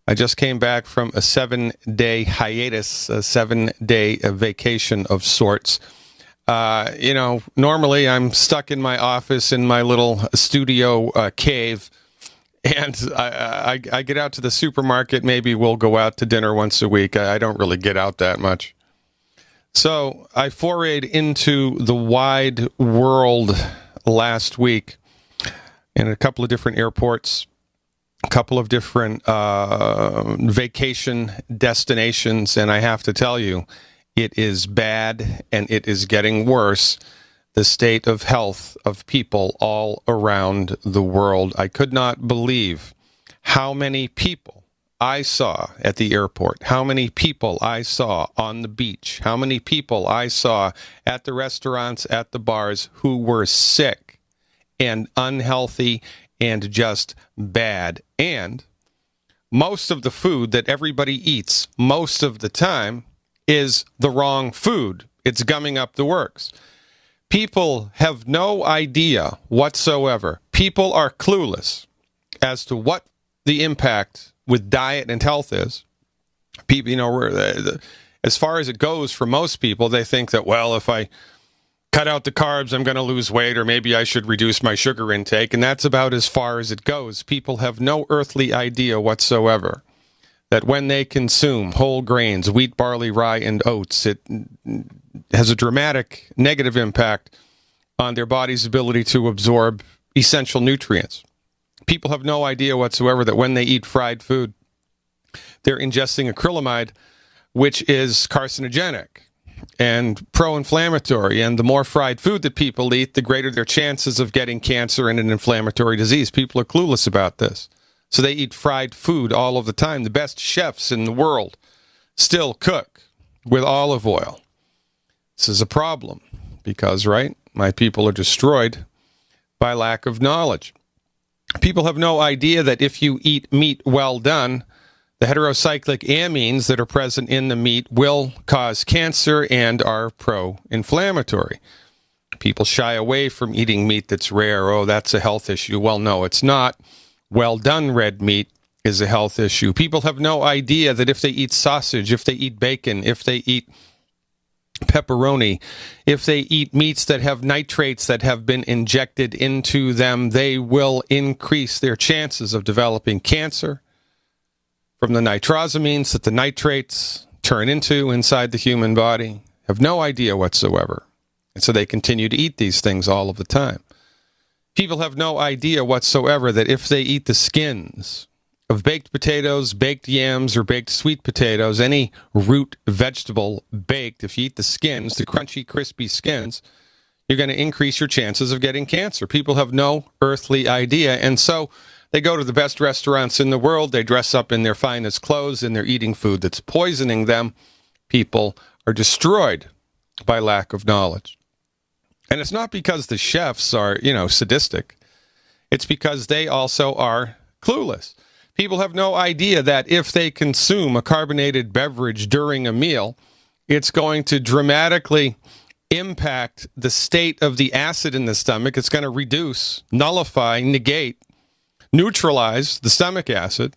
I just came back from a 7-day hiatus, a 7-day vacation of sorts. Normally I'm stuck in my office in my little studio cave, and I get out to the supermarket. Maybe we'll go out to dinner once a week. I don't really get out that much. So I forayed into the wide world last week in a couple of different airports, a couple of different vacation destinations, and I have to tell you, it is bad and it is getting worse, the state of health of people all around the world. I could not believe how many people I saw at the airport, how many people I saw on the beach, how many people I saw at the restaurants, at the bars, who were sick and unhealthy and just bad. And most of the food that everybody eats most of the time is the wrong food. It's gumming up the works. People have no idea whatsoever. People are clueless as to what the impact with diet and health is. People, as far as it goes for most people, they think that, well, if I cut out the carbs, I'm going to lose weight, or maybe I should reduce my sugar intake, and that's about as far as it goes. People have no earthly idea whatsoever that when they consume whole grains, wheat, barley, rye, and oats, it has a dramatic negative impact on their body's ability to absorb essential nutrients. People have no idea whatsoever that when they eat fried food, they're ingesting acrylamide, which is carcinogenic and pro-inflammatory. And the more fried food that people eat, the greater their chances of getting cancer and an inflammatory disease. People are clueless about this. So they eat fried food all of the time. The best chefs in the world still cook with olive oil. This is a problem because, right, my people are destroyed by lack of knowledge. People have no idea that if you eat meat well done, the heterocyclic amines that are present in the meat will cause cancer and are pro-inflammatory. People shy away from eating meat that's rare. Oh, that's a health issue. Well, no, it's not. Well-done red meat is a health issue. People have no idea that if they eat sausage, if they eat bacon, if they eat pepperoni, if they eat meats that have nitrates that have been injected into them, they will increase their chances of developing cancer from the nitrosamines that the nitrates turn into inside the human body. Have no idea whatsoever. And so they continue to eat these things all of the time. People have no idea whatsoever that if they eat the skins of baked potatoes, baked yams, or baked sweet potatoes, any root vegetable baked, if you eat the skins, the crunchy, crispy skins, you're going to increase your chances of getting cancer. People have no earthly idea. And so they go to the best restaurants in the world, they dress up in their finest clothes, and they're eating food that's poisoning them. People are destroyed by lack of knowledge. And it's not because the chefs are, sadistic. It's because they also are clueless. People have no idea that if they consume a carbonated beverage during a meal, it's going to dramatically impact the state of the acid in the stomach. It's going to reduce, nullify, negate, neutralize the stomach acid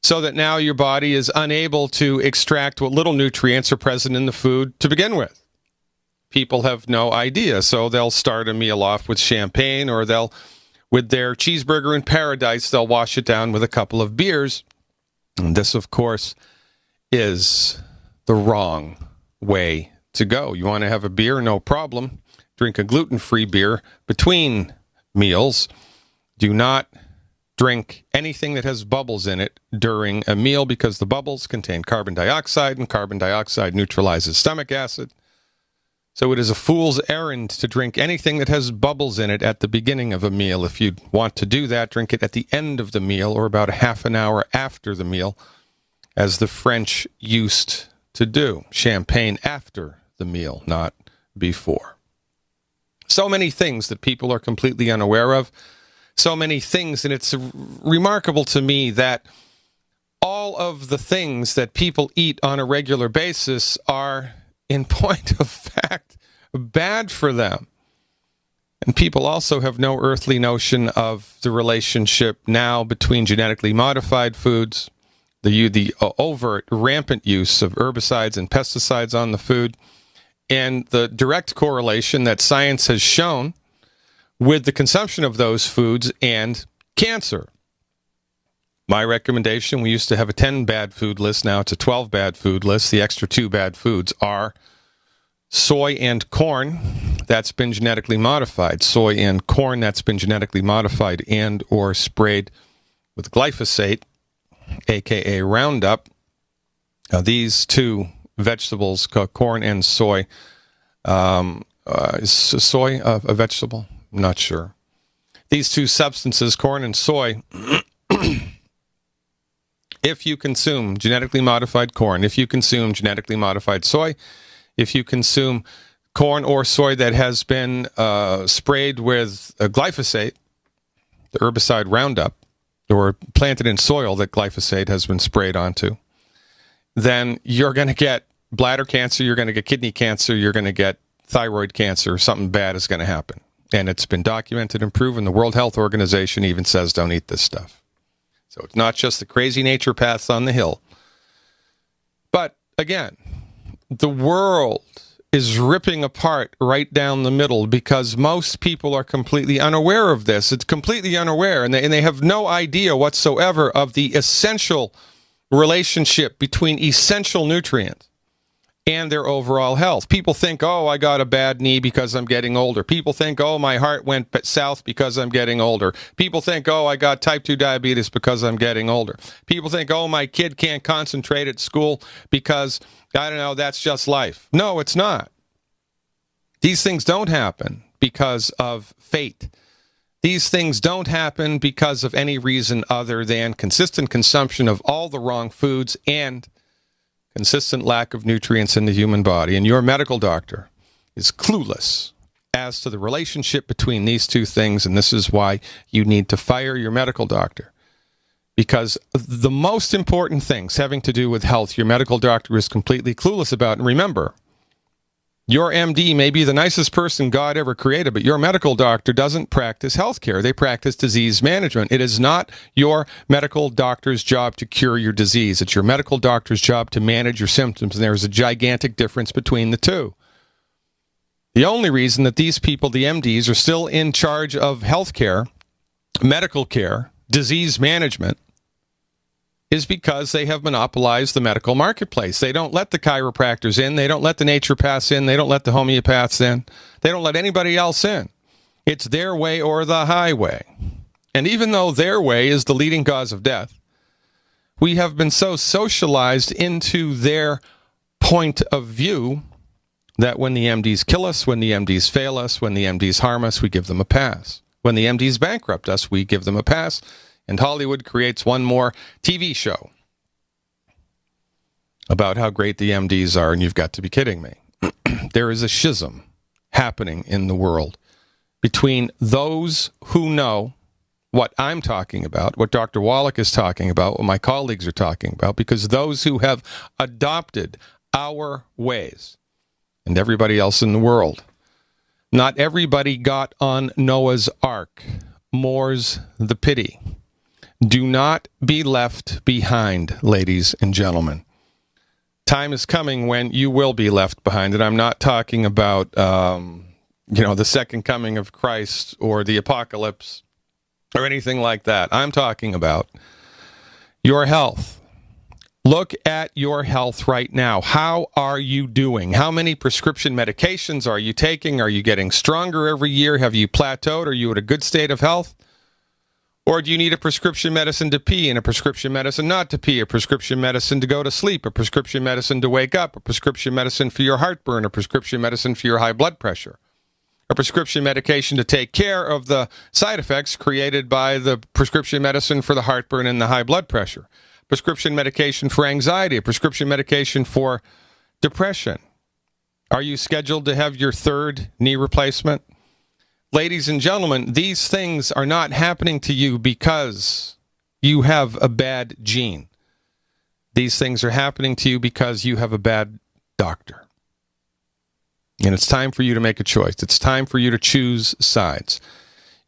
so that now your body is unable to extract what little nutrients are present in the food to begin with. People have no idea, so they'll start a meal off with champagne, or with their cheeseburger in paradise, they'll wash it down with a couple of beers. And this, of course, is the wrong way to go. You want to have a beer? No problem. Drink a gluten-free beer between meals. Do not drink anything that has bubbles in it during a meal, because the bubbles contain carbon dioxide, and carbon dioxide neutralizes stomach acid. So it is a fool's errand to drink anything that has bubbles in it at the beginning of a meal. If you want to do that, drink it at the end of the meal or about a half an hour after the meal, as the French used to do. Champagne after the meal, not before. So many things that people are completely unaware of. So many things, and it's remarkable to me that all of the things that people eat on a regular basis are, in point of fact, bad for them. And people also have no earthly notion of the relationship now between genetically modified foods, the overt, rampant use of herbicides and pesticides on the food, and the direct correlation that science has shown with the consumption of those foods and cancer. My recommendation, we used to have a 10 bad food list. Now it's a 12 bad food list. The extra 2 bad foods are soy and corn. That's been genetically modified. Soy and corn that's been genetically modified and or sprayed with glyphosate, aka Roundup. These 2 vegetables, corn and soy. Is soy a vegetable? I'm not sure. These 2 substances, corn and soy, if you consume genetically modified corn, if you consume genetically modified soy, if you consume corn or soy that has been sprayed with glyphosate, the herbicide Roundup, or planted in soil that glyphosate has been sprayed onto, then you're going to get bladder cancer, you're going to get kidney cancer, you're going to get thyroid cancer, something bad is going to happen. And it's been documented and proven. The World Health Organization even says don't eat this stuff. So it's not just the crazy naturopaths on the hill. But again, the world is ripping apart right down the middle because most people are completely unaware of this. It's completely unaware, and they have no idea whatsoever of the essential relationship between essential nutrients and their overall health. People think, oh, I got a bad knee because I'm getting older. People think, oh, my heart went south because I'm getting older. People think, oh, I got type 2 diabetes because I'm getting older. People think, oh, my kid can't concentrate at school because, I don't know, that's just life. No, it's not. These things don't happen because of fate. These things don't happen because of any reason other than consistent consumption of all the wrong foods and consistent lack of nutrients in the human body. And your medical doctor is clueless as to the relationship between these 2 things, and this is why you need to fire your medical doctor. Because the most important things having to do with health, your medical doctor is completely clueless about. And remember, your MD may be the nicest person God ever created, but your medical doctor doesn't practice healthcare. They practice disease management. It is not your medical doctor's job to cure your disease. It's your medical doctor's job to manage your symptoms, and there is a gigantic difference between the 2. The only reason that these people, the MDs, are still in charge of healthcare, medical care, disease management, is because they have monopolized the medical marketplace. They don't let the chiropractors in. They don't let the naturopaths in. They don't let the homeopaths in. They don't let anybody else in. It's their way or the highway. And even though their way is the leading cause of death, we have been so socialized into their point of view that when the MDs kill us, when the MDs fail us, when the MDs harm us, we give them a pass. When the MDs bankrupt us, we give them a pass. And Hollywood creates one more TV show about how great the MDs are, and you've got to be kidding me. There is a schism happening in the world between those who know what I'm talking about, what Dr. Wallach is talking about, what my colleagues are talking about, because those who have adopted our ways and everybody else in the world. Not everybody got on Noah's Ark. More's the pity. Do not be left behind, ladies and gentlemen. Time is coming when you will be left behind, and I'm not talking about, the second coming of Christ or the apocalypse or anything like that. I'm talking about your health. Look at your health right now. How are you doing? How many prescription medications are you taking? Are you getting stronger every year? Have you plateaued? Are you in a good state of health? Or do you need a prescription medicine to pee and a prescription medicine not to pee, a prescription medicine to go to sleep, a prescription medicine to wake up, a prescription medicine for your heartburn, a prescription medicine for your high blood pressure, a prescription medication to take care of the side effects created by the prescription medicine for the heartburn and the high blood pressure, prescription medication for anxiety, a prescription medication for depression? Are you scheduled to have your 3rd knee replacement? Ladies and gentlemen, these things are not happening to you because you have a bad gene. These things are happening to you because you have a bad doctor. And it's time for you to make a choice. It's time for you to choose sides.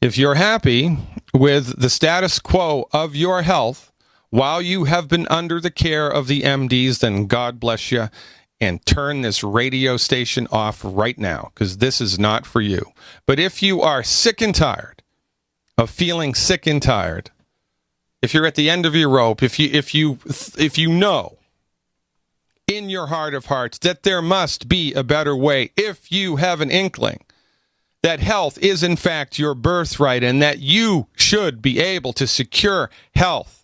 If you're happy with the status quo of your health, while you have been under the care of the MDs, then God bless you, and turn this radio station off right now, because this is not for you. But if you are sick and tired of feeling sick and tired, if you're at the end of your rope, if you know in your heart of hearts that there must be a better way, if you have an inkling that health is in fact your birthright and that you should be able to secure health,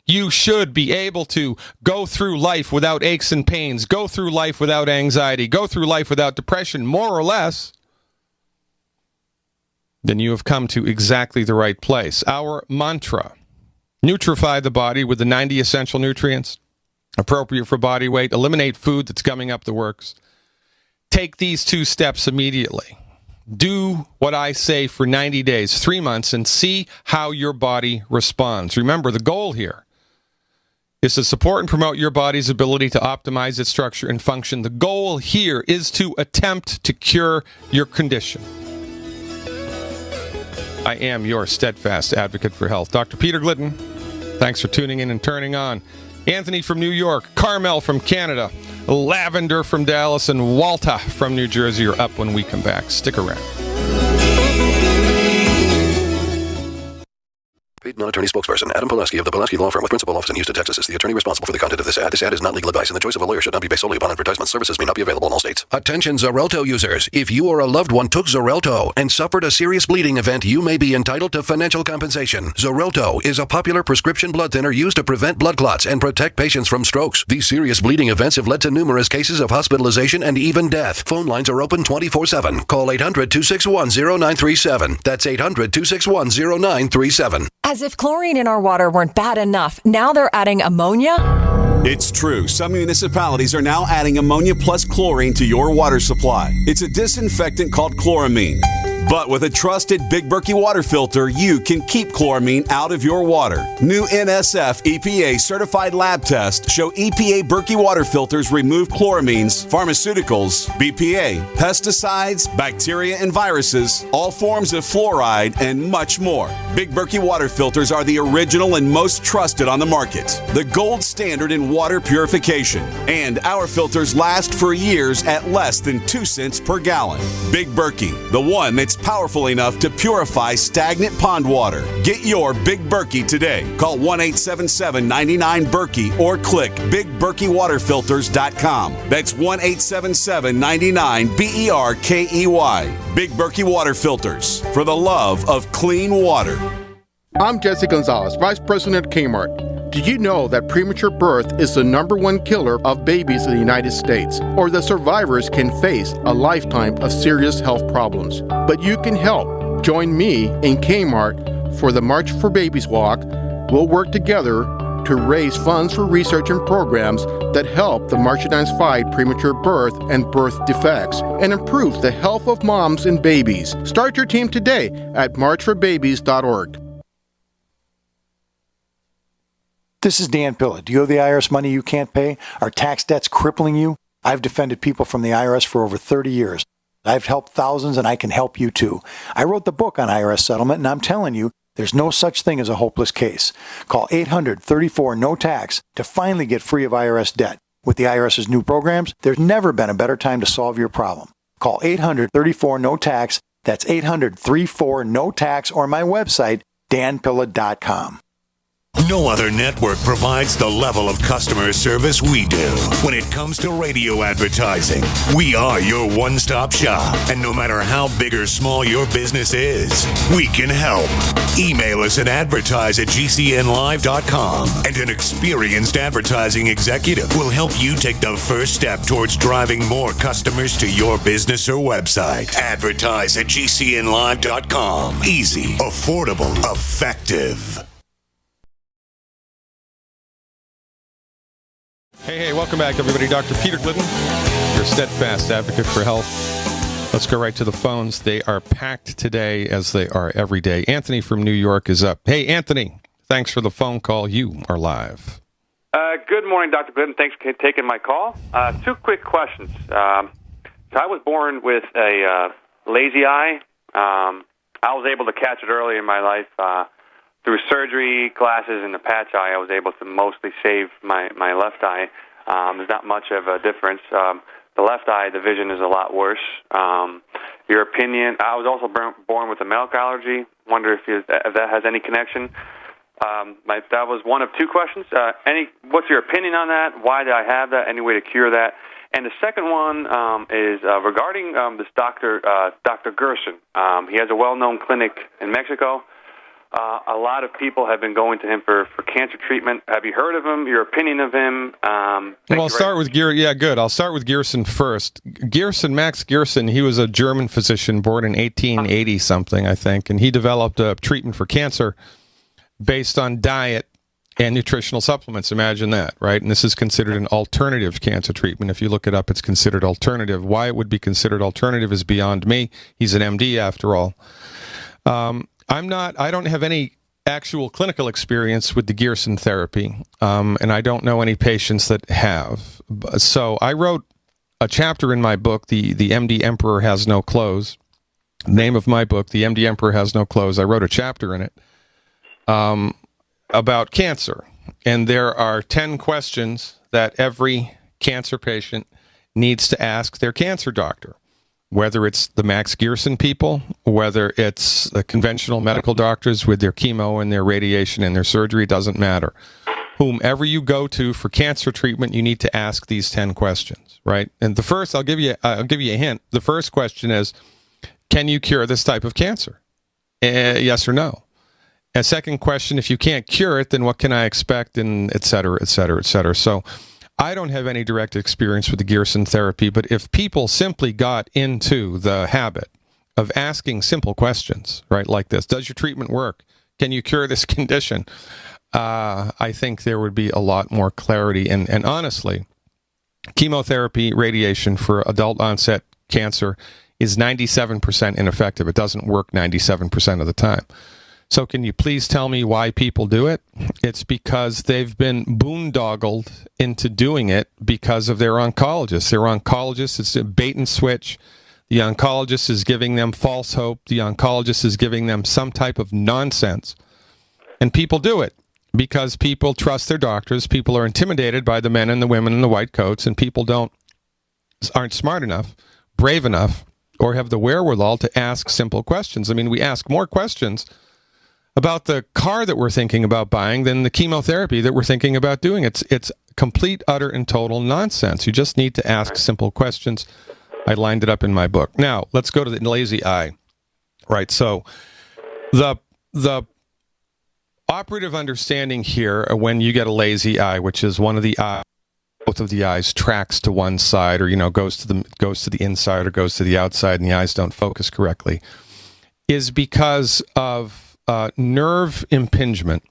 you should be able to go through life without aches and pains, go through life without anxiety, go through life without depression, more or less, then you have come to exactly the right place. Our mantra: nutrify the body with the 90 essential nutrients appropriate for body weight, eliminate food that's gumming up the works. Take these 2 steps immediately. Do what I say for 90 days, 3 months, and see how your body responds. Remember, the goal here is to support and promote your body's ability to optimize its structure and function. The goal here is to attempt to cure your condition. I am your steadfast advocate for health, Dr. Peter Glidden. Thanks for tuning in and turning on. Anthony from New York, Carmel from Canada, Lavender from Dallas, and Walter from New Jersey are up when we come back. Stick around. Paid non-attorney spokesperson Adam Pulaski of the Pulaski Law Firm with principal office in Houston, Texas is the attorney responsible for the content of this ad. This ad is not legal advice, and the choice of a lawyer should not be based solely upon advertisement. Services may not be available in all states. Attention Xarelto users. If you or a loved one took Xarelto and suffered a serious bleeding event, you may be entitled to financial compensation. Xarelto is a popular prescription blood thinner used to prevent blood clots and protect patients from strokes. These serious bleeding events have led to numerous cases of hospitalization and even death. Phone lines are open 24/7. Call 800-261-0937. That's 800-261-0937. As if chlorine in our water weren't bad enough, now they're adding ammonia? It's true. Some municipalities are now adding ammonia plus chlorine to your water supply. It's a disinfectant called chloramine. But with a trusted Big Berkey water filter, you can keep chloramine out of your water. New NSF EPA certified lab tests show EPA Berkey water filters remove chloramines, pharmaceuticals, BPA, pesticides, bacteria and viruses, all forms of fluoride, and much more. Big Berkey water filters are the original and most trusted on the market, the gold standard in water purification. And our filters last for years at less than 2 cents per gallon. Big Berkey, the one that's powerful enough to purify stagnant pond water. Get your Big Berkey today. Call 1-877-99-BERKEY or click BigBerkeyWaterFilters.com. That's 1-877-99-BERKEY. Big Berkey Water Filters, for the love of clean water. I'm Jesse Gonzalez, Vice President at Kmart. Did you know that premature birth is the #1 killer of babies in the United States, or that survivors can face a lifetime of serious health problems? But you can help. Join me in Kmart for the March for Babies Walk. We'll work together to raise funds for research and programs that help the Marchidines fight premature birth and birth defects and improve the health of moms and babies. Start your team today at marchforbabies.org. This is Dan Pilla. Do you owe the IRS money you can't pay? Are tax debts crippling you? I've defended people from the IRS for over 30 years. I've helped thousands, and I can help you too. I wrote the book on IRS settlement, and I'm telling you, there's no such thing as a hopeless case. Call 800-34-NO-TAX to finally get free of IRS debt. With the IRS's new programs, there's never been a better time to solve your problem. Call 800-34-NO-TAX. That's 800-34-NO-TAX, or my website, danpilla.com. No other network provides the level of customer service we do. When it comes to radio advertising, we are your one-stop shop. And no matter how big or small your business is, we can help. Email us at advertise@gcnlive.com, and an experienced advertising executive will help you take the first step towards driving more customers to your business or website. Advertise@gcnlive.com. Easy, affordable, effective. Hey, welcome back, everybody. Dr. Peter Glidden, your steadfast advocate for health. Let's go right to the phones. They are packed today, as they are every day. Anthony from New York is up. Hey, Anthony, thanks for the phone call. You are live. Good morning, Dr. Glidden. Thanks for taking my call. 2 quick questions. So I was born with a lazy eye. I was able to catch it early in my life. through surgery, glasses, and the patch eye, I was able to mostly save my left eye. There's not much of a difference. The left eye, the vision is a lot worse. Your opinion? I was also born with a milk allergy. Wonder if that has any connection. That was one of two questions. What's your opinion on that? Why did I have that? Any way to cure that? And the second one is regarding this Dr. Gerson. He has a well-known clinic in Mexico. A lot of people have been going to him for cancer treatment. Have you heard of him? Your opinion of him? Well, I'll start with good. I'll start with Gerson first. Max Gerson, he was a German physician born in 1880-something, I think, and he developed a treatment for cancer based on diet and nutritional supplements. Imagine that, right? And this is considered an alternative cancer treatment. If you look it up, it's considered alternative. Why it would be considered alternative is beyond me. He's an MD after all. I don't have any actual clinical experience with the Gerson therapy, and I don't know any patients that have. So I wrote a chapter in my book, the MD Emperor Has No Clothes. Name of my book, The MD Emperor Has No Clothes. I wrote a chapter in it about cancer. And there are 10 questions that every cancer patient needs to ask their cancer doctor. Whether it's the Max Gerson people, whether it's the conventional medical doctors with their chemo and their radiation and their surgery, doesn't matter. Whomever you go to for cancer treatment, you need to ask these 10 questions, right? And the first, I'll give you a hint. The first question is, can you cure this type of cancer? Yes or no? And second question, if you can't cure it, then what can I expect? And et cetera, et cetera, et cetera. So I don't have any direct experience with the Gerson therapy, but if people simply got into the habit of asking simple questions, right, like this, does your treatment work? Can you cure this condition? I think there would be a lot more clarity. And honestly, chemotherapy, radiation for adult onset cancer is 97% ineffective. It doesn't work 97% of the time. So can you please tell me why people do it? It's because they've been boondoggled into doing it because of their oncologist. Their oncologist is a bait and switch. The oncologist is giving them false hope. The oncologist is giving them some type of nonsense. And people do it because people trust their doctors. People are intimidated by the men and the women in the white coats, and people aren't smart enough, brave enough, or have the wherewithal to ask simple questions. I mean, we ask more questions about the car that we're thinking about buying than the chemotherapy that we're thinking about doing. It's complete, utter, and total nonsense. You just need to ask simple questions. I lined it up in my book. Now, let's go to the lazy eye. Right, so the operative understanding here, when you get a lazy eye, which is one of the eyes, both of the eyes tracks to one side, or goes to the inside or goes to the outside, and the eyes don't focus correctly, is because of nerve impingement.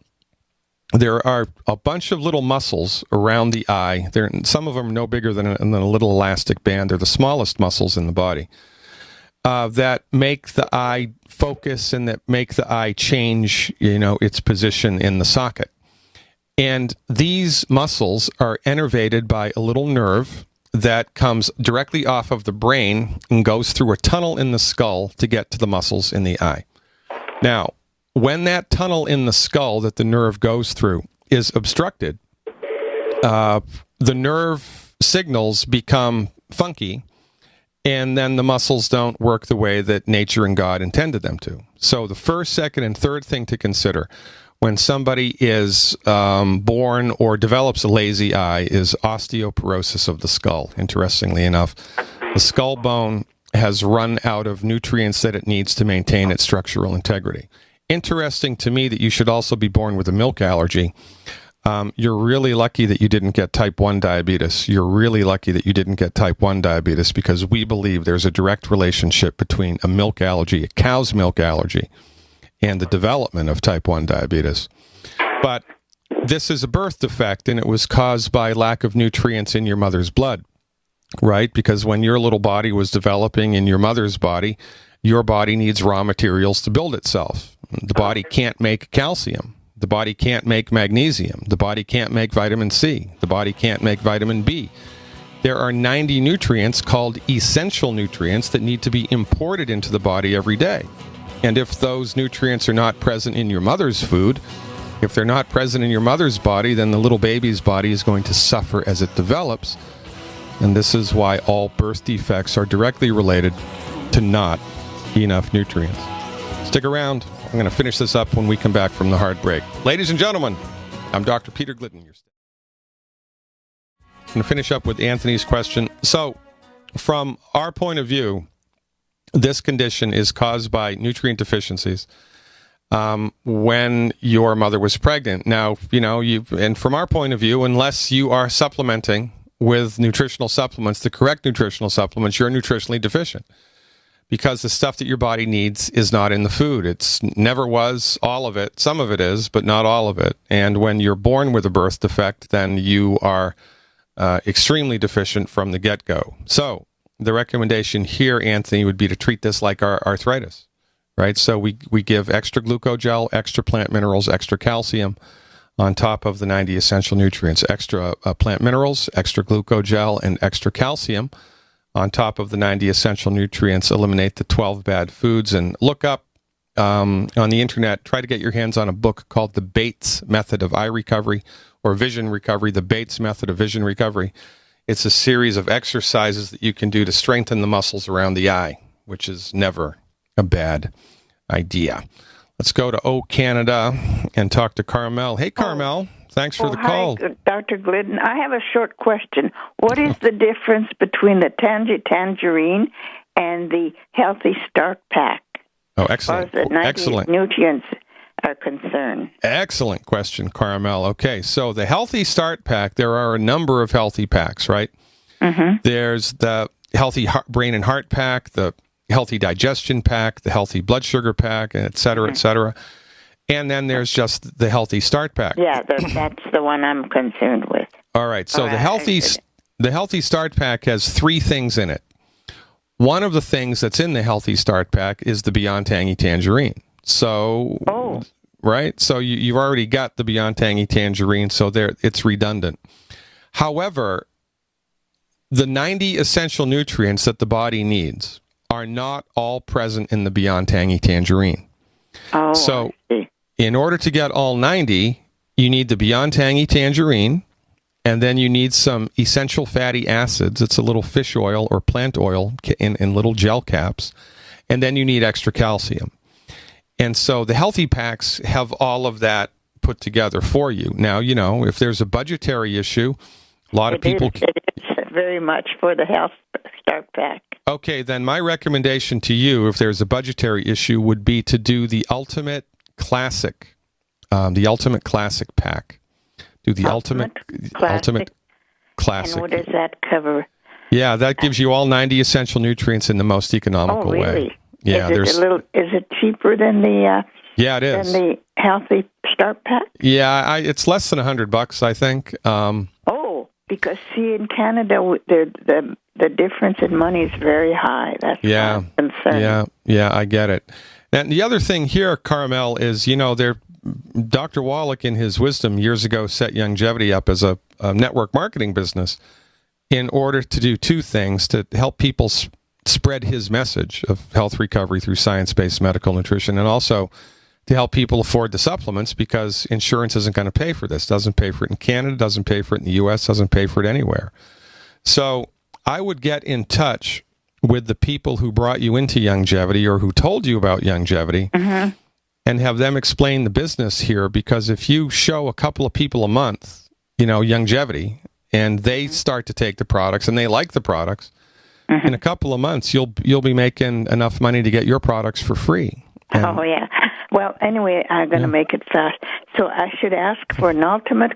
There are a bunch of little muscles around the eye. Some of them no bigger than a little elastic band. They're the smallest muscles in the body that make the eye focus and that make the eye change, its position in the socket. And these muscles are innervated by a little nerve that comes directly off of the brain and goes through a tunnel in the skull to get to the muscles in the eye. Now, when that tunnel in the skull that the nerve goes through is obstructed, the nerve signals become funky, and then the muscles don't work the way that nature and God intended them to. So the first, second, and third thing to consider when somebody is born or develops a lazy eye is osteoporosis of the skull. Interestingly enough, the skull bone has run out of nutrients that it needs to maintain its structural integrity. Interesting to me that you should also be born with a milk allergy. You're really lucky that you didn't get type 1 diabetes. You're really lucky that you didn't get type 1 diabetes, because we believe there's a direct relationship between a milk allergy, a cow's milk allergy, and the development of type 1 diabetes. But this is a birth defect, and it was caused by lack of nutrients in your mother's blood, right? Because when your little body was developing in your mother's body, your body needs raw materials to build itself. The body can't make calcium. The body can't make magnesium. The body can't make vitamin C. The body can't make vitamin B. There are 90 nutrients called essential nutrients that need to be imported into the body every day. And if those nutrients are not present in your mother's food, if they're not present in your mother's body, then the little baby's body is going to suffer as it develops. And this is why all birth defects are directly related to not enough nutrients. Stick around. I'm going to finish this up when we come back from the hard break. Ladies and gentlemen, I'm Dr. Peter Glidden. I'm going to finish up with Anthony's question. So, from our point of view, this condition is caused by nutrient deficiencies when your mother was pregnant. Now, and from our point of view, unless you are supplementing with nutritional supplements, the correct nutritional supplements, you're nutritionally deficient because the stuff that your body needs is not in the food. It's never was, all of it. Some of it is, but not all of it. And when you're born with a birth defect, then you are extremely deficient from the get-go. So the recommendation here, Anthony, would be to treat this like our arthritis, right? So we give extra glucogel, extra plant minerals, extra calcium, on top of the 90 essential nutrients, extra plant minerals, extra glucogel, and extra calcium on top of the 90 essential nutrients. Eliminate the 12 bad foods. And look up on the internet, try to get your hands on a book called The Bates Method of Eye Recovery or Vision Recovery, The Bates Method of Vision Recovery. It's a series of exercises that you can do to strengthen the muscles around the eye, which is never a bad idea. Let's go to Canada and talk to Carmel. Hey, Carmel. Thanks for the call. Hi, Dr. Glidden. I have a short question. What is the difference between the tangerine and the Healthy Start Pack? Oh, excellent. As far as the 90 excellent. nutrients are concerned. Excellent question, Carmel. Okay, so the Healthy Start Pack, there are a number of healthy packs, right? Mm-hmm. There's the Healthy Brain and Heart Pack, the Healthy Digestion Pack, the Healthy Blood Sugar Pack, and et cetera, et cetera. And then there's just the Healthy Start Pack. Yeah, that's the one I'm concerned with. All right, so the Healthy Start Pack has 3 things in it. One of the things that's in the Healthy Start Pack is the Beyond Tangy Tangerine. So, right? So you've already got the Beyond Tangy Tangerine, so there it's redundant. However, the 90 essential nutrients that the body needs are not all present in the Beyond Tangy Tangerine. Oh, so in order to get all 90, you need the Beyond Tangy Tangerine, and then you need some essential fatty acids. It's a little fish oil or plant oil in little gel caps. And then you need extra calcium. And so the healthy packs have all of that put together for you. Now, if there's a budgetary issue, a lot of people... It is very much for the Health Start Pack. Okay, then my recommendation to you, if there's a budgetary issue, would be to do the Ultimate Classic, pack. Do the Ultimate Classic. And what does that cover? Yeah, that gives you all 90 essential nutrients in the most economical really? way. Yeah, is it cheaper than the? Yeah, it is. Than the Healthy Start Pack? Yeah, it's less than $100, I think. Because see, in Canada, the difference in money is very high. That's why I'm concerned. Yeah, I get it. And the other thing here, Carmel, is Dr. Wallach, in his wisdom years ago, set Youngevity up as a network marketing business in order to do 2 things: to help people spread his message of health recovery through science-based medical nutrition, and also to help people afford the supplements, because insurance isn't going to pay for this. Doesn't pay for it in Canada, doesn't pay for it in the U.S., doesn't pay for it anywhere. So I would get in touch with the people who brought you into Youngevity or who told you about Youngevity and have them explain the business here, because if you show a couple of people a month, Youngevity, and they start to take the products and they like the products, in a couple of months you'll be making enough money to get your products for free. Oh, yeah. Well, anyway, I'm going to make it fast. So I should ask for an Ultimate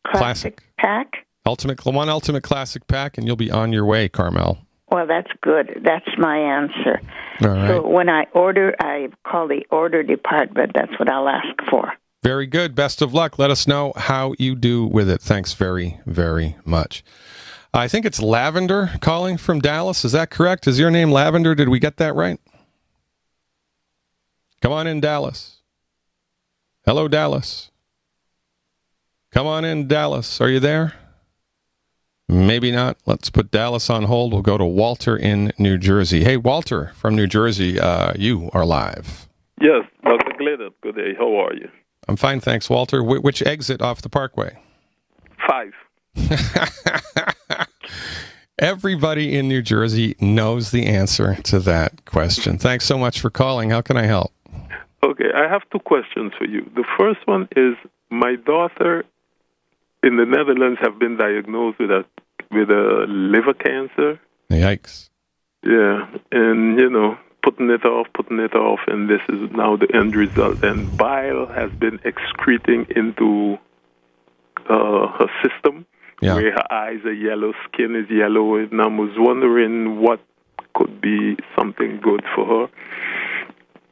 Classic Pack? One Ultimate Classic Pack, and you'll be on your way, Carmel. Well, that's good. That's my answer. All right. So when I order, I call the order department. That's what I'll ask for. Very good. Best of luck. Let us know how you do with it. Thanks very, very much. I think it's Lavender calling from Dallas. Is that correct? Is your name Lavender? Did we get that right? Come on in, Dallas. Hello, Dallas. Come on in, Dallas. Are you there? Maybe not. Let's put Dallas on hold. We'll go to Walter in New Jersey. Hey, Walter from New Jersey, you are live. Yes, Dr. Glidden. Good day. How are you? I'm fine, thanks, Walter. Which exit off the Parkway? 5. Everybody in New Jersey knows the answer to that question. Thanks so much for calling. How can I help? Okay, I have 2 questions for you. The first one is my daughter in the Netherlands have been diagnosed with a liver cancer. Yikes. Yeah, and, putting it off, and this is now the end result. And bile has been excreting into her system, where her eyes are yellow, skin is yellow, and I was wondering what could be something good for her.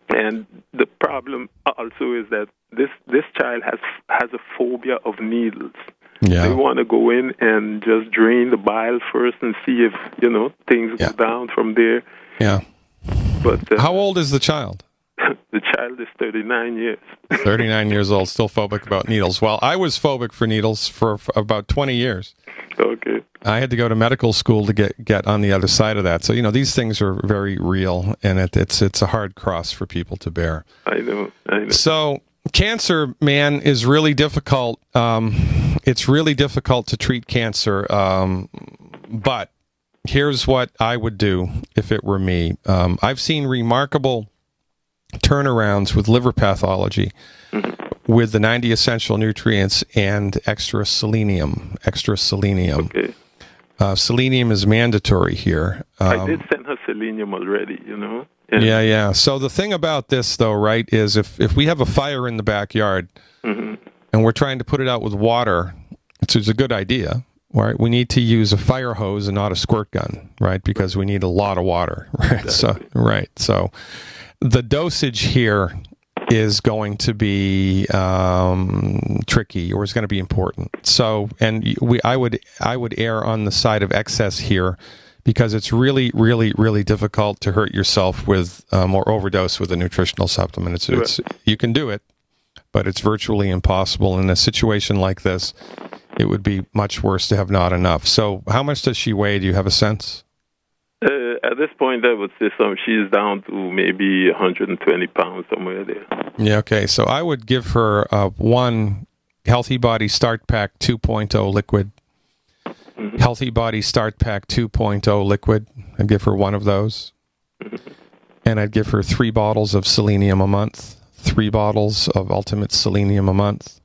And the problem also is that this child has a phobia of needles. Yeah. They want to go in and just drain the bile first and see if, things go down from there. Yeah. But how old is the child? The child is 39 years. 39 years old, still phobic about needles. Well, I was phobic for needles for about 20 years. Okay. I had to go to medical school to get on the other side of that. So, these things are very real, and it's a hard cross for people to bear. I know. So, cancer, man, is really difficult. It's really difficult to treat cancer, but here's what I would do if it were me. I've seen remarkable turnarounds with liver pathology with the 90 essential nutrients and extra selenium. Okay. Selenium is mandatory here. I did send her selenium already, And Yeah. So the thing about this, though, right, is if we have a fire in the backyard and we're trying to put it out with water, which is a good idea, right? We need to use a fire hose and not a squirt gun, right? Because we need a lot of water, right? Exactly. So the dosage here is going to be tricky, or is going to be important. So, and I would err on the side of excess here, because it's really, really, really difficult to hurt yourself with or overdose with a nutritional supplement. It's you can do it, but it's virtually impossible. In a situation like this, it would be much worse to have not enough. So, how much does she weigh? Do you have a sense? At this point, I would say she's down to maybe 120 pounds, somewhere there. Yeah, okay. So I would give her one Healthy Body Start Pack 2.0 liquid. Healthy Body Start Pack 2.0 liquid. I'd give her one of those. And I'd give her 3 bottles of selenium a month, 3 bottles of Ultimate Selenium a month,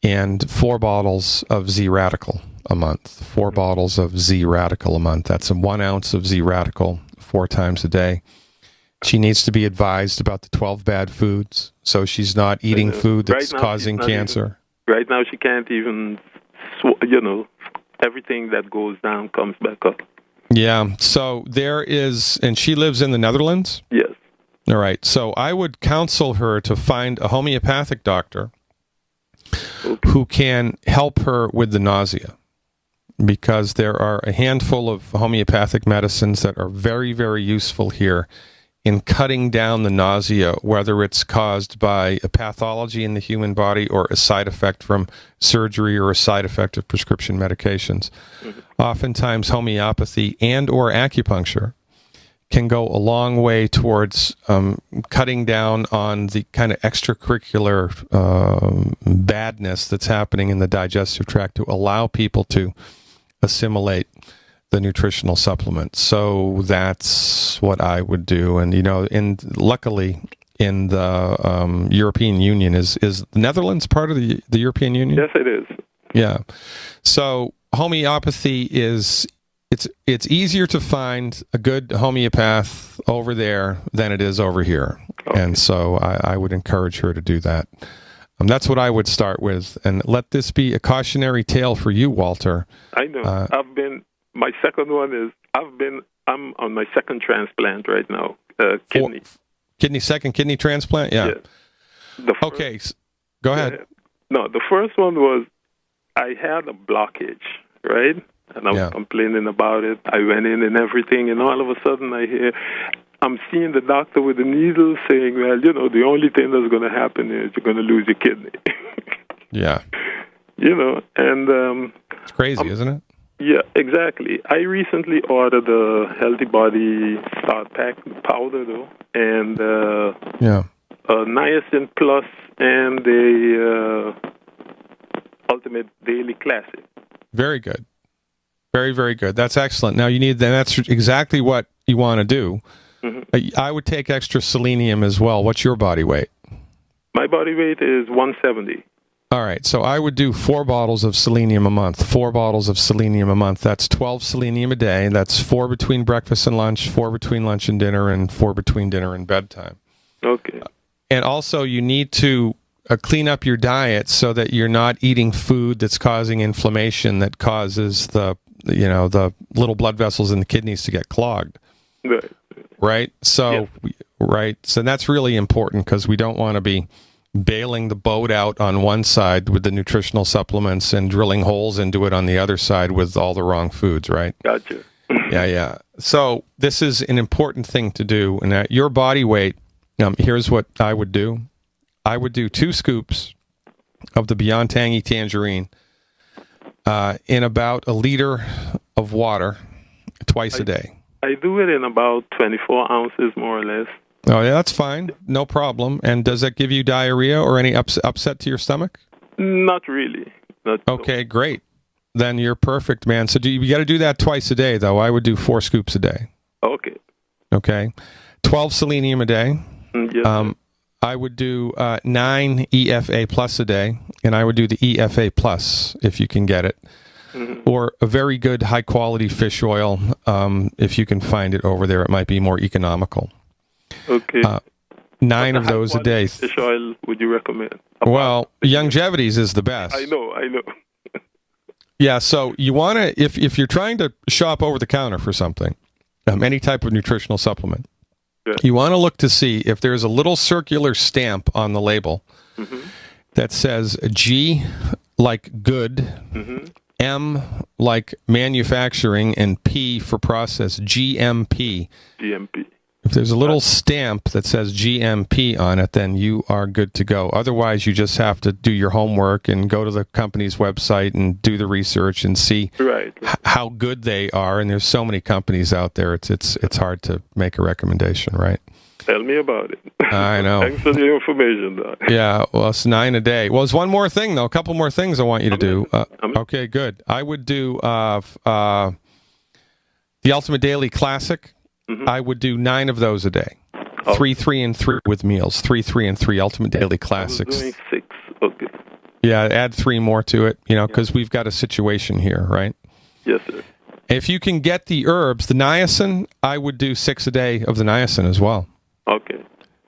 and 4 bottles of Z-Radical a month. 4 bottles of Z-Radical a month. That's 1 ounce of Z-Radical 4 times a day. She needs to be advised about the 12 bad foods, so she's not eating food that's causing cancer. Right now, she can't even, everything that goes down comes back up. Yeah, so there is, and she lives in the Netherlands? Yes. All right, so I would counsel her to find a homeopathic doctor who can help her with the nausea, because there are a handful of homeopathic medicines that are very, very useful here in cutting down the nausea, whether it's caused by a pathology in the human body or a side effect from surgery or a side effect of prescription medications. Oftentimes, homeopathy and or acupuncture can go a long way towards cutting down on the kind of extracurricular badness that's happening in the digestive tract to allow people to assimilate the nutritional supplements. So that's what I would do. And, luckily in the European Union, is the Netherlands part of the European Union? Yes, it is. Yeah. So homeopathy is, it's easier to find a good homeopath over there than it is over here. Okay. And so I would encourage her to do that. That's what I would start with. And let this be a cautionary tale for you, Walter. I know. My second one is, I'm on my second transplant right now, kidney. Second kidney transplant? Yeah. Yes. Okay. Go ahead. No, the first one was, I had a blockage, right? And I was complaining about it. I went in and everything, and all of a sudden I'm seeing the doctor with the needle saying, well, the only thing that's going to happen is you're going to lose your kidney. Yeah. And... it's crazy, isn't it? Yeah, exactly. I recently ordered a Healthy Body Start Pack powder, though, and Niacin Plus and the Ultimate Daily Classic. Very good. Very, very good. That's excellent. Now, that's exactly what you want to do. Mm-hmm. I would take extra selenium as well. What's your body weight? My body weight is 170. All right, so I would do 4 bottles of selenium a month. 4 bottles of selenium a month. That's 12 selenium a day. That's 4 between breakfast and lunch, 4 between lunch and dinner, and 4 between dinner and bedtime. Okay. And also, you need to clean up your diet so that you're not eating food that's causing inflammation that causes the little blood vessels in the kidneys to get clogged. Right. Right. So, So that's really important because we don't want to be bailing the boat out on one side with the nutritional supplements and drilling holes into it on the other side with all the wrong foods, right? Gotcha. Yeah. So this is an important thing to do. And at your body weight, here's what I would do. I would do 2 scoops of the Beyond Tangy Tangerine in about a liter of water twice a day. I do it in about 24 ounces, more or less. Oh, yeah, that's fine. No problem. And does that give you diarrhea or any upset to your stomach? Not really. Okay, great. Then you're perfect, man. So you got to do that twice a day, though. I would do 4 scoops a day. Okay. Okay. 12 selenium a day. Yes. I would do 9 EFA plus a day, and I would do the EFA plus if you can get it. Mm-hmm. Or a very good high-quality fish oil. If you can find it over there, it might be more economical. Okay. 9 of those a day. Fish oil would you recommend? Well, Youngevity's is the best. I know. Yeah, so you want to, if you're trying to shop over the counter for something, any type of nutritional supplement, you want to look to see if there's a little circular stamp on the label that says G like good, M like manufacturing, and P for process, GMP. GMP. If there's a little stamp that says GMP on it, then you are good to go. Otherwise, you just have to do your homework and go to the company's website and do the research and see how good they are. And there's so many companies out there, it's hard to make a recommendation, right? Tell me about it. I know. Thanks for the information, Doc. Yeah, well, it's 9 a day. Well, there's one more thing, though. A couple more things I want you to do. Okay, good. I would do the Ultimate Daily Classic. I would do 9 of those a day. 3, 3, and 3 with meals. 3, 3, and 3 Ultimate Daily Classics. I was doing 6. Okay. Yeah, add 3 more to it, because we've got a situation here, right? Yes, sir. If you can get the herbs, the niacin, I would do 6 a day of the niacin as well. Okay.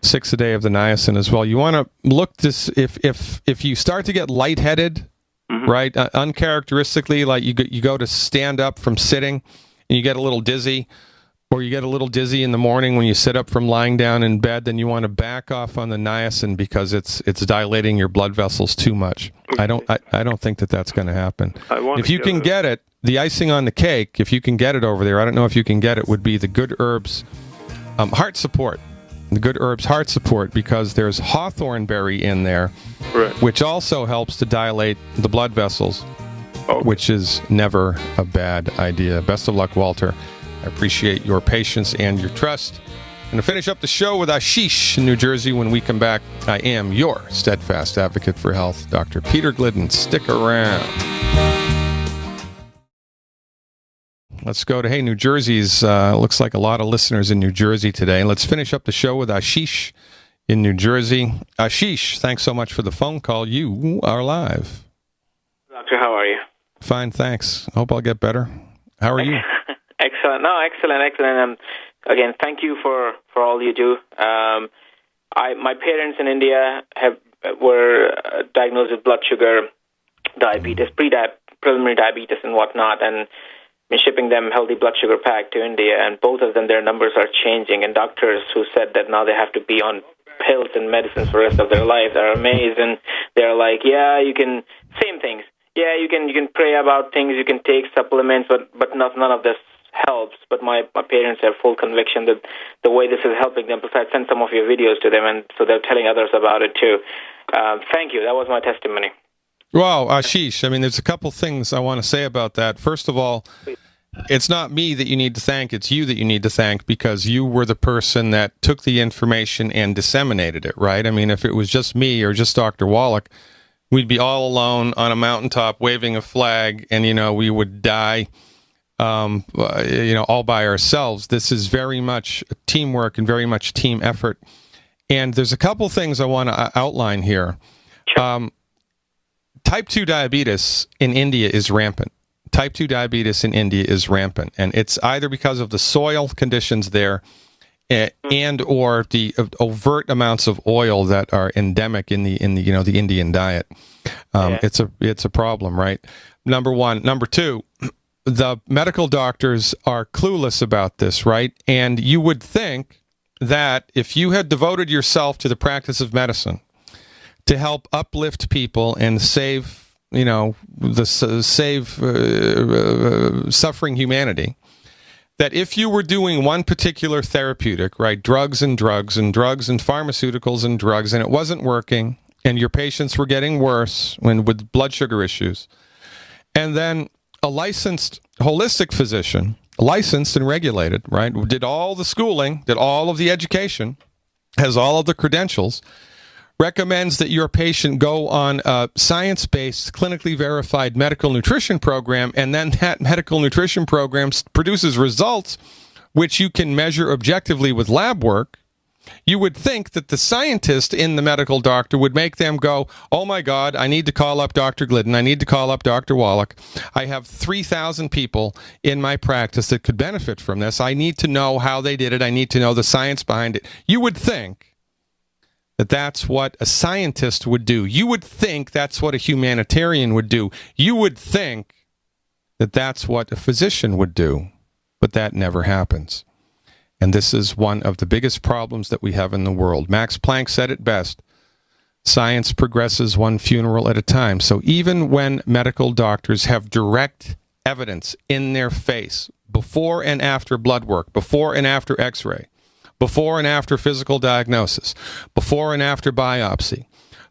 6 a day of the niacin as well. You want to look this if you start to get lightheaded, right? Uncharacteristically, like you go to stand up from sitting and you get a little dizzy. Or you get a little dizzy in the morning when you sit up from lying down in bed, then you want to back off on the niacin because it's dilating your blood vessels too much. Okay. I don't think that's going to happen. If you can get it, the icing on the cake, if you can get it over there, I don't know if you can get it, would be the Good Herbs Heart Support. The Good Herbs Heart Support, because there's hawthorn berry in there, which also helps to dilate the blood vessels, which is never a bad idea. Best of luck, Walter. I appreciate your patience and your trust. And to finish up the show with Ashish in New Jersey when we come back, I am your steadfast advocate for health, Dr. Peter Glidden. Stick around. Let's go to, New Jersey's, looks like a lot of listeners in New Jersey today. Let's finish up the show with Ashish in New Jersey. Ashish, thanks so much for the phone call. You are live. Doctor, how are you? Fine, thanks. Hope I'll get better. How are you? Excellent. No, excellent. Again, thank you for all you do. My parents in India were diagnosed with blood sugar, diabetes, preliminary diabetes and whatnot, and been shipping them healthy blood sugar pack to India, and both of them, their numbers are changing, and doctors who said that now they have to be on pills and medicines for the rest of their lives are amazed, and they're like, yeah, you can, same things. Yeah, you can pray about things, you can take supplements, but none of this helps. But my parents have full conviction that the way this is helping them, plus I sent some of your videos to them, and so they're telling others about it too. Thank you. That was my testimony. Well, Ashish, I mean, there's a couple things I want to say about that. First of all, it's not me that you need to thank, it's you that you need to thank, because you were the person that took the information and disseminated it, right? I mean, if it was just me or just Dr. Wallach, we'd be all alone on a mountaintop waving a flag, and, we would die, all by ourselves. This is very much teamwork and very much team effort. And there's a couple things I want to outline here. Sure. Type 2 diabetes in India is rampant. Type 2 diabetes in India is rampant, and it's either because of the soil conditions there and or the overt amounts of oil that are endemic in the Indian diet. It's a problem, right? Number one. Number two, the medical doctors are clueless about this, right? And you would think that if you had devoted yourself to the practice of medicine to help uplift people and save suffering humanity, that if you were doing one particular therapeutic, right, drugs and pharmaceuticals and drugs, and it wasn't working, and your patients were getting worse with blood sugar issues, and then a licensed holistic physician, licensed and regulated, right, did all the schooling, did all of the education, has all of the credentials, recommends that your patient go on a science-based, clinically verified medical nutrition program, and then that medical nutrition program produces results which you can measure objectively with lab work, you would think that the scientist in the medical doctor would make them go, oh my God, I need to call up Dr. Glidden, I need to call up Dr. Wallach, I have 3,000 people in my practice that could benefit from this, I need to know how they did it, I need to know the science behind it. You would think that that's what a scientist would do. You would think that's what a humanitarian would do. You would think that that's what a physician would do. But that never happens. And this is one of the biggest problems that we have in the world. Max Planck said it best. Science progresses one funeral at a time. So even when medical doctors have direct evidence in their face, before and after blood work, before and after x-ray, before and after physical diagnosis, before and after biopsy,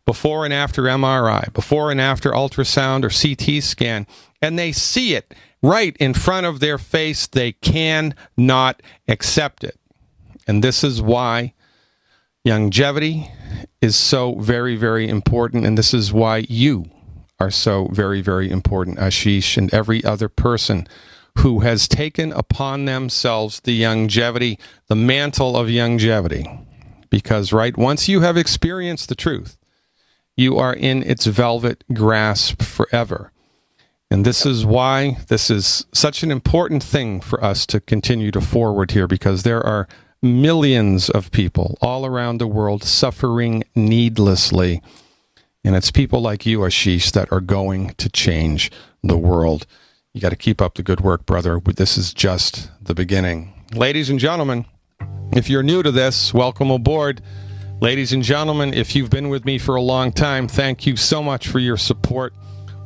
before and after MRI, before and after ultrasound or CT scan, and they see it right in front of their face, they cannot accept it. And this is why longevity is so very, very important, and this is why you are so very, very important, Ashish, and every other person who has taken upon themselves the longevity, the mantle of longevity. Because, right, once you have experienced the truth, you are in its velvet grasp forever. And this is why this is such an important thing for us to continue to forward here, because there are millions of people all around the world suffering needlessly. And it's people like you, Ashish, that are going to change the world. You got to keep up the good work, brother. This is just the beginning. Ladies and gentlemen, if you're new to this, welcome aboard. Ladies and gentlemen, if you've been with me for a long time, thank you so much for your support.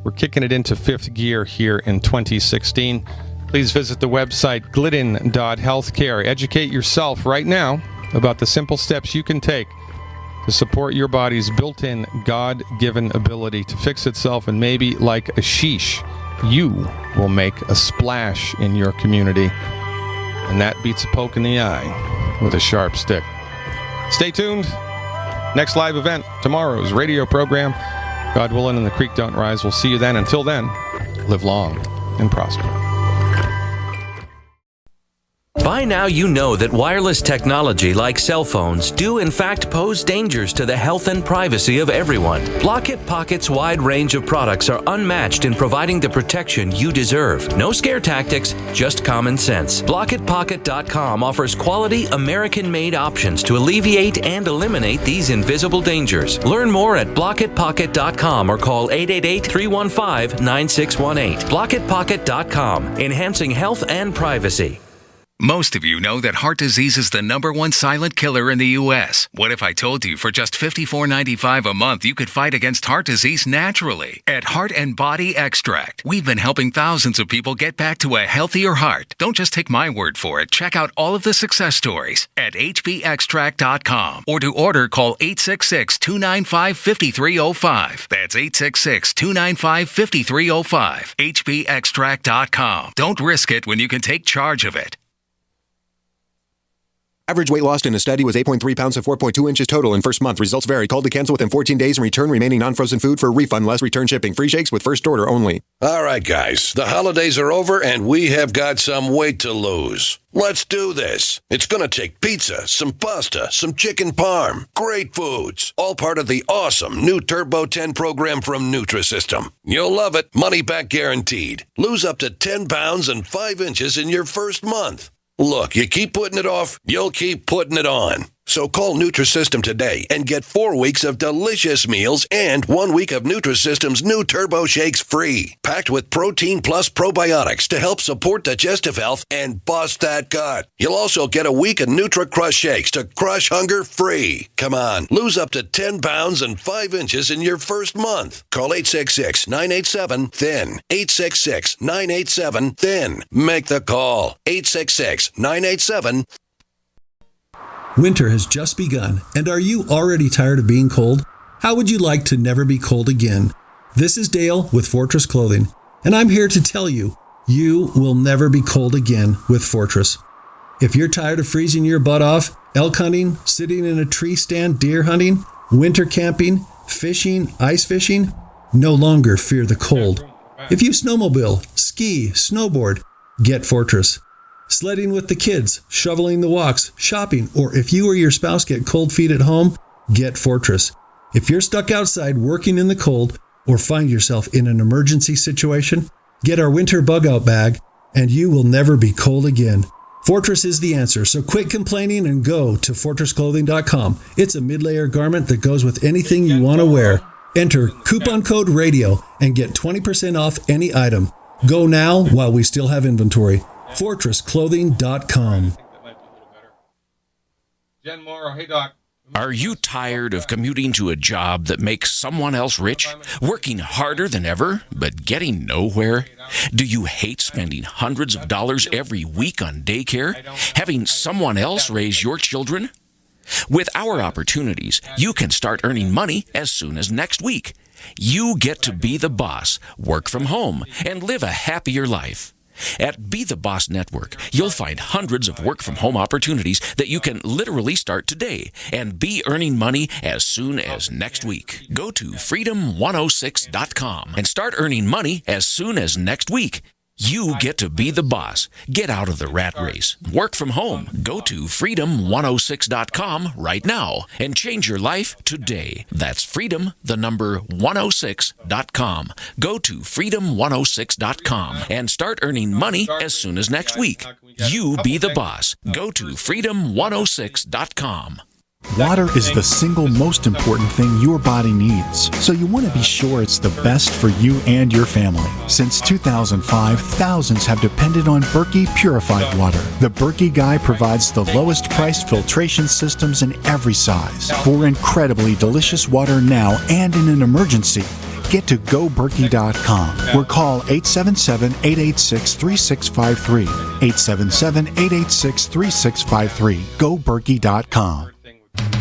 We're kicking it into fifth gear here in 2016. Please visit the website glidden.healthcare. Educate yourself right now about the simple steps you can take to support your body's built-in God-given ability to fix itself, and maybe, like Ashish, you will make a splash in your community, and that beats a poke in the eye with a sharp stick. Stay tuned. Next live event, tomorrow's radio program. God willing and the creek don't rise. We'll see you then. Until then, live long and prosper. By now you know that wireless technology like cell phones do in fact pose dangers to the health and privacy of everyone. Block-It Pocket's wide range of products are unmatched in providing the protection you deserve. No scare tactics, just common sense. BlockItPocket.com offers quality American-made options to alleviate and eliminate these invisible dangers. Learn more at BlockItPocket.com or call 888-315-9618. BlockItPocket.com, enhancing health and privacy. Most of you know that heart disease is the #1 silent killer in the U.S. What if I told you for just $54.95 a month you could fight against heart disease naturally? At Heart and Body Extract, we've been helping thousands of people get back to a healthier heart. Don't just take my word for it. Check out all of the success stories at hbextract.com, or to order, call 866-295-5305. That's 866-295-5305. hbextract.com. Don't risk it when you can take charge of it. Average weight lost in a study was 8.3 pounds and 4.2 inches total in first month. Results vary. Call to cancel within 14 days and return remaining non-frozen food for a refund less return shipping. Free shakes with first order only. All right, guys. The holidays are over, and we have got some weight to lose. Let's do this. It's going to take pizza, some pasta, some chicken parm, great foods, all part of the awesome new Turbo 10 program from Nutrisystem. You'll love it. Money back guaranteed. Lose up to 10 pounds and 5 inches in your first month. Look, you keep putting it off, you'll keep putting it on. So call Nutrisystem today and get 4 weeks of delicious meals and 1 week of Nutrisystem's new Turbo Shakes free. Packed with protein plus probiotics to help support digestive health and bust that gut. You'll also get a week of Nutri-Crush Shakes to crush hunger free. Come on, lose up to 10 pounds and 5 inches in your first month. Call 866-987-THIN. 866-987-THIN. Make the call. 866-987-THIN. Winter has just begun, and are you already tired of being cold? How would you like to never be cold again? This is Dale with Fortress Clothing, and I'm here to tell you, you will never be cold again with Fortress. If you're tired of freezing your butt off, elk hunting, sitting in a tree stand, deer hunting, winter camping, fishing, ice fishing, no longer fear the cold. If you snowmobile, ski, snowboard, get Fortress. Sledding with the kids, shoveling the walks, shopping, or if you or your spouse get cold feet at home, get Fortress. If you're stuck outside working in the cold or find yourself in an emergency situation, get our winter bug out bag and you will never be cold again. Fortress is the answer, so quit complaining and go to fortressclothing.com. It's a mid-layer garment that goes with anything you want to wear. Enter coupon code RADIO and get 20% off any item. Go now while we still have inventory. fortressclothing.com. Jen Morrow, hey Doc. Are you tired of commuting to a job that makes someone else rich? Working harder than ever, but getting nowhere? Do you hate spending hundreds of dollars every week on daycare? Having someone else raise your children? With our opportunities, you can start earning money as soon as next week. You get to be the boss, work from home, and live a happier life. At Be the Boss Network, you'll find hundreds of work-from-home opportunities that you can literally start today and be earning money as soon as next week. Go to freedom106.com and start earning money as soon as next week. You get to be the boss. Get out of the rat race. Work from home. Go to freedom106.com right now and change your life today. That's freedom106.com. Go to freedom106.com and start earning money as soon as next week. You be the boss. Go to freedom106.com. Water is the single most important thing your body needs, so you want to be sure it's the best for you and your family. Since 2005, thousands have depended on Berkey purified water. The Berkey Guy provides the lowest priced filtration systems in every size. For incredibly delicious water now and in an emergency, get to GoBerkey.com or call 877-886-3653. 877-886-3653. GoBerkey.com.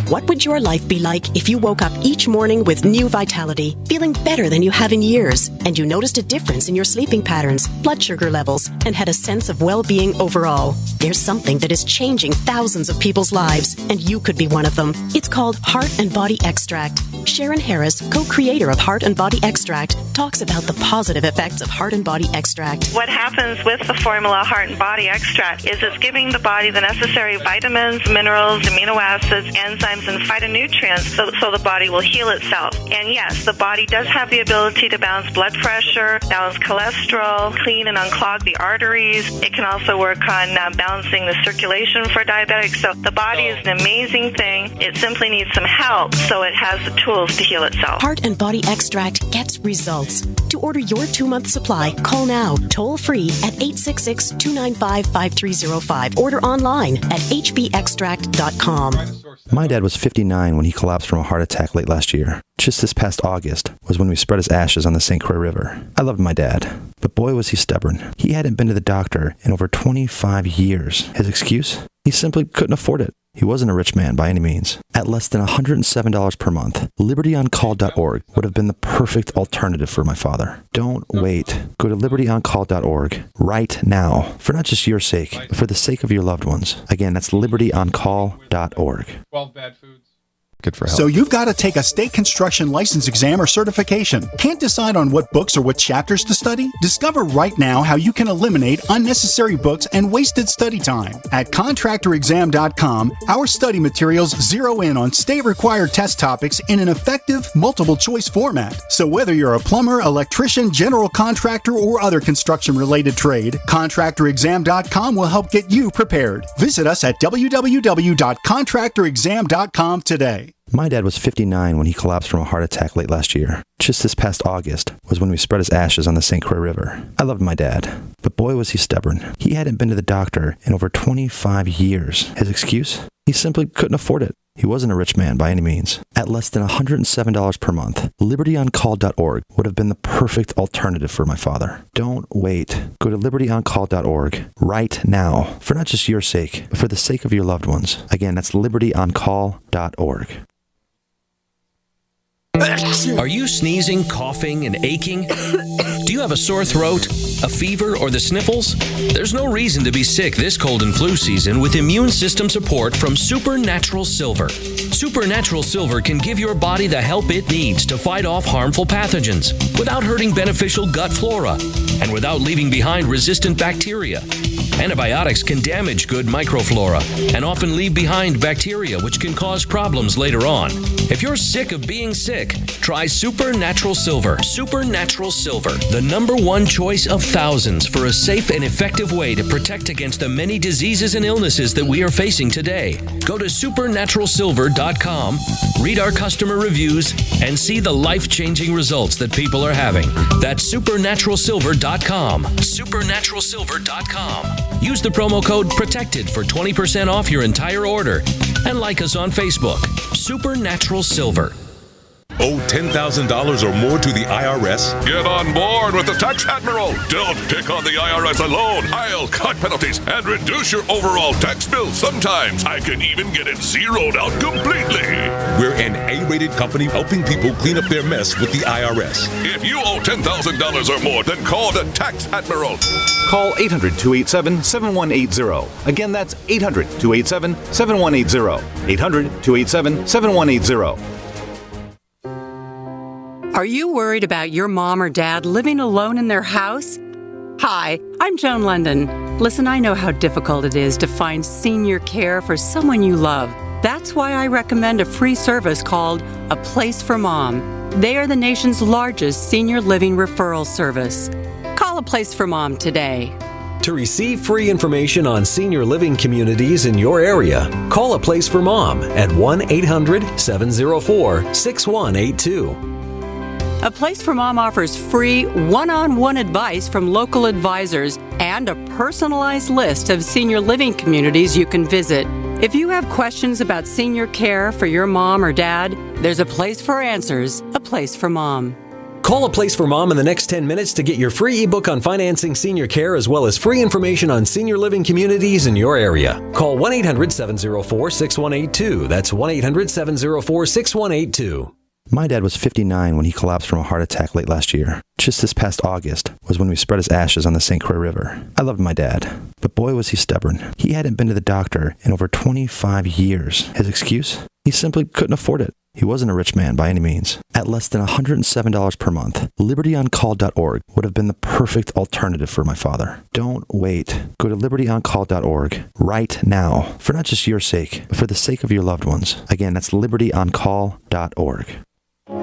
What would your life be like if you woke up each morning with new vitality, feeling better than you have in years, and you noticed a difference in your sleeping patterns, blood sugar levels, and had a sense of well-being overall? There's something that is changing thousands of people's lives, and you could be one of them. It's called Heart and Body Extract. Sharon Harris, co-creator of Heart and Body Extract, talks about the positive effects of Heart and Body Extract. What happens with the formula Heart and Body Extract is it's giving the body the necessary vitamins, minerals, amino acids, enzymes, enzymes and phytonutrients so the body will heal itself. And yes, the body does have the ability to balance blood pressure, balance cholesterol, clean and unclog the arteries. It can also work on balancing the circulation for diabetics. So the body is an amazing thing. It simply needs some help so it has the tools to heal itself. Heart and Body Extract gets results. To order your 2-month supply, call now, toll free at 866-295-5305. Order online at hbextract.com. My dad was 59 when he collapsed from a heart attack late last year. Just this past August was when we spread his ashes on the St. Croix River. I loved my dad, but boy was he stubborn. He hadn't been to the doctor in over 25 years. His excuse? He simply couldn't afford it. He wasn't a rich man by any means. At less than $107 per month, LibertyOnCall.org would have been the perfect alternative for my father. Don't wait. Go to LibertyOnCall.org right now, for not just your sake, but for the sake of your loved ones. Again, that's LibertyOnCall.org. 12 bad foods. Good for health. So you've got to take a state construction license exam or certification. Can't decide on what books or what chapters to study? Discover right now how you can eliminate unnecessary books and wasted study time. At contractorexam.com, our study materials zero in on state-required test topics in an effective, multiple-choice format. So whether you're a plumber, electrician, general contractor, or other construction-related trade, contractorexam.com will help get you prepared. Visit us at www.contractorexam.com today. My dad was 59 when he collapsed from a heart attack late last year. Just this past August was when we spread his ashes on the St. Croix River. I loved my dad, but boy was he stubborn. He hadn't been to the doctor in over 25 years. His excuse? He simply couldn't afford it. He wasn't a rich man by any means. At less than $107 per month, LibertyOnCall.org would have been the perfect alternative for my father. Don't wait. Go to LibertyOnCall.org right now, for not just your sake, but for the sake of your loved ones. Again, that's LibertyOnCall.org. Are you sneezing, coughing, and aching? Do you have a sore throat, a fever, or the sniffles? There's no reason to be sick this cold and flu season with immune system support from Supernatural Silver. Supernatural Silver can give your body the help it needs to fight off harmful pathogens without hurting beneficial gut flora and without leaving behind resistant bacteria. Antibiotics can damage good microflora and often leave behind bacteria, which can cause problems later on. If you're sick of being sick, try Supernatural Silver. Supernatural Silver, the #1 choice of thousands for a safe and effective way to protect against the many diseases and illnesses that we are facing today. Go to supernaturalsilver.com, read our customer reviews, and see the life-changing results that people are having. That's supernaturalsilver.com. Supernaturalsilver.com. Use the promo code PROTECTED for 20% off your entire order. And like us on Facebook. Supernatural Silver. Owe $10,000 or more to the IRS? Get on board with the Tax Admiral. Don't pick on the IRS alone. I'll cut penalties and reduce your overall tax bill. Sometimes I can even get it zeroed out completely. We're an A-rated company helping people clean up their mess with the IRS. If you owe $10,000 or more, then call the Tax Admiral. Call 800-287-7180. Again, that's 800-287-7180. 800-287-7180. Are you worried about your mom or dad living alone in their house? Hi, I'm Joan London. Listen, I know how difficult it is to find senior care for someone you love. That's why I recommend a free service called A Place for Mom. They are the nation's largest senior living referral service. Call A Place for Mom today. To receive free information on senior living communities in your area, call A Place for Mom at 1-800-704-6182. A Place for Mom offers free one-on-one advice from local advisors and a personalized list of senior living communities you can visit. If you have questions about senior care for your mom or dad, there's a place for answers, A Place for Mom. Call A Place for Mom in the next 10 minutes to get your free ebook on financing senior care as well as free information on senior living communities in your area. Call 1-800-704-6182. That's 1-800-704-6182. My dad was 59 when he collapsed from a heart attack late last year. Just this past August was when we spread his ashes on the St. Croix River. I loved my dad, but boy was he stubborn. He hadn't been to the doctor in over 25 years. His excuse? He simply couldn't afford it. He wasn't a rich man by any means. At less than $107 per month, libertyoncall.org would have been the perfect alternative for my father. Don't wait. Go to libertyoncall.org right now, for not just your sake, but for the sake of your loved ones. Again, that's libertyoncall.org.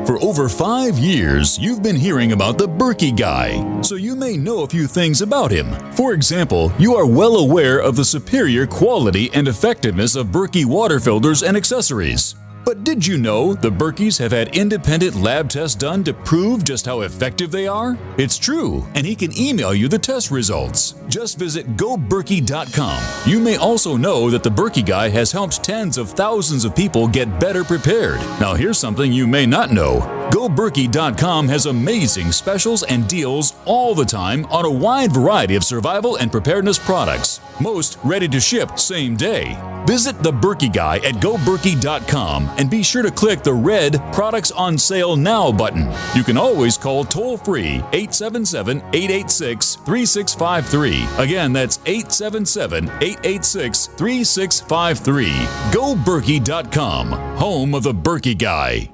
For over 5 years, you've been hearing about the Berkey Guy, so you may know a few things about him. For example, you are well aware of the superior quality and effectiveness of Berkey water filters and accessories. But did you know the Berkeys have had independent lab tests done to prove just how effective they are? It's true, and he can email you the test results. Just visit GoBerkey.com. You may also know that the Berkey Guy has helped tens of thousands of people get better prepared. Now here's something you may not know. GoBerkey.com has amazing specials and deals all the time on a wide variety of survival and preparedness products. Most ready to ship same day. Visit the Berkey Guy at GoBerkey.com and be sure to click the red Products on Sale Now button. You can always call toll-free 877-886-3653. Again, that's 877-886-3653. GoBerkey.com, home of the Berkey Guy.